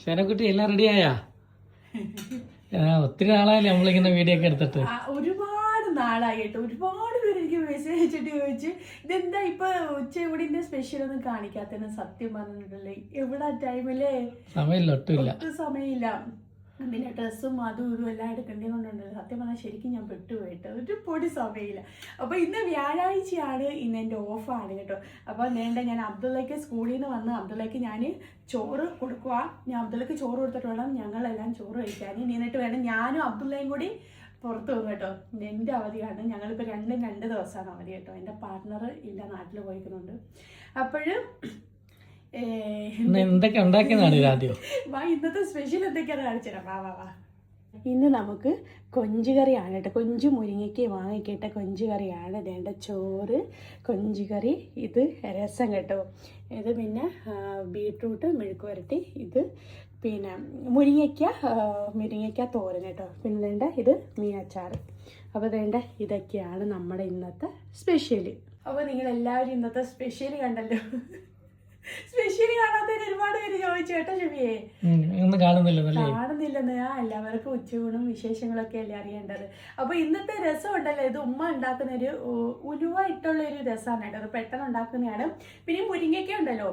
ശനക്കുട്ടി എല്ലാം റെഡിയായാ? ഒത്തിരി നാളായല്ലേ നമ്മളിങ്ങനെ വീഡിയോ ഒക്കെ എടുത്തിട്ട്. ഒരുപാട് നാളായിട്ട് ഒരുപാട് പേര് എനിക്ക് മെസ്സേജ് അയച്ചിട്ട് ചോദിച്ചു ഇതെന്താ ഇപ്പൊ ഉച്ചയൂടിന്റെ സ്പെഷ്യൽ ഒന്നും കാണിക്കാത്തന്നെ. സത്യം പറഞ്ഞിട്ടുണ്ടല്ലേ എവിടെ ടൈമില്ലേ സമയമില്ല, ഒട്ടുമില്ല, ഒട്ടും സമയമില്ല. പിന്നെ ഡ്രസ്സും അതും ഇതും എല്ലാം എടുക്കേണ്ടി കൊണ്ടുണ്ടല്ലോ. സത്യം പറഞ്ഞാൽ ശരിക്കും ഞാൻ പെട്ടുപോയിട്ട് ഒരു പൊടി സമയമില്ല. അപ്പോൾ ഇന്ന് വ്യാഴാഴ്ചയാണ്, ഇന്ന് എൻ്റെ ഓഫാണ് കേട്ടോ. അപ്പോൾ ഞാൻ അബ്ദുള്ളയ്ക്ക് സ്കൂളിൽ നിന്ന് വന്ന് അബ്ദുള്ളയ്ക്ക് ഞാൻ ചോറ് കൊടുക്കുക. ഞാൻ അബ്ദുള്ളയ്ക്ക് ചോറ് കൊടുത്തിട്ട് വേണം ഞങ്ങളെല്ലാം ചോറ് കഴിക്കാൻ. എന്നിട്ട് വേണം ഞാനും അബ്ദുള്ളയും കൂടി പുറത്ത് പോകും കേട്ടോ. എൻ്റെ അവധിയാണ്. ഞങ്ങളിപ്പോൾ രണ്ട് ദിവസമാണ് അവധി കേട്ടോ. എൻ്റെ പാർട്ട്ണർ ഇല്ല, നാട്ടിൽ പോയിക്കുന്നുണ്ട്. അപ്പോഴും എന്തൊക്കെ ഉണ്ടാക്കിയതാണ് ആദ്യം? വാ, ഇന്നത്തെ സ്പെഷ്യൽ എന്തൊക്കെയാണ് കാണിച്ചുതരാം. വാ. ഇന്ന് നമുക്ക് കൊഞ്ചുകറിയാണ് കേട്ടോ. കൊഞ്ച് മുരിങ്ങയ്ക്ക് വാങ്ങിക്കേട്ട കൊഞ്ചുകറിയാണ്. വേണ്ട ചോറ്, കൊഞ്ചുകറി, ഇത് രസം കേട്ടോ. ഇത് പിന്നെ ബീട്രൂട്ട് മെഴുക്ക് വരട്ടി, ഇത് പിന്നെ മുരിങ്ങയ്ക്ക തോരൻ കേട്ടോ. പിന്നെ വേണ്ട ഇത് മീനച്ചാർ. അപ്പോൾ വേണ്ട ഇതൊക്കെയാണ് നമ്മുടെ ഇന്നത്തെ സ്പെഷ്യൽ. അപ്പോൾ നിങ്ങളെല്ലാവരും ഇന്നത്തെ സ്പെഷ്യൽ കണ്ടല്ലോ. സ്പെഷ്യലി കാണാത്തതിന് ഒരുപാട് പേര് ചോദിച്ചു കേട്ടോ. ഷെമിയെ കാണുന്നില്ലെന്ന്. എല്ലാവർക്കും ഉച്ചയൂണും വിശേഷങ്ങളൊക്കെ അല്ലേ അറിയേണ്ടത്. അപ്പൊ ഇന്നത്തെ രസം ഉണ്ടല്ലോ, ഇത് ഉമ്മ ഉണ്ടാക്കുന്ന ഒരു ഉലുവ ഇട്ടുള്ള ഒരു രസമാണ് കേട്ടോ. അത് പെട്ടെന്ന് ഉണ്ടാക്കുന്നതാണ്. പിന്നെ മുരിങ്ങയ്ക്ക ഉണ്ടല്ലോ,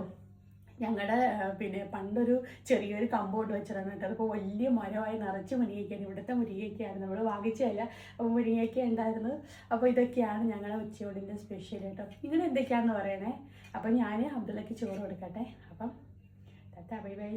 ഞങ്ങളുടെ പിന്നെ പണ്ടൊരു ചെറിയൊരു കമ്പൗണ്ട് വെച്ചിരുന്നു കേട്ടോ. അതിപ്പോൾ വലിയ മരമായി നിറച്ച് മുരിങ്ങയ്ക്കാണ്. ഇവിടുത്തെ മുരിങ്ങയ്ക്കയാണ്, നമ്മൾ വാങ്ങിച്ചതല്ല. അപ്പോൾ മുരിങ്ങയ്ക്ക ഉണ്ടായിരുന്നു. അപ്പോൾ ഇതൊക്കെയാണ് ഞങ്ങളുടെ ഉച്ചയൂണിൻ്റെ സ്പെഷ്യൽ കേട്ടോ. നിങ്ങൾ എന്തൊക്കെയാണെന്ന് പറയണേ. അപ്പം ഞാൻ അബ്ദുള്ളയ്ക്ക് ചോറ് കൊടുക്കട്ടെ. അപ്പം ബൈ ബൈ.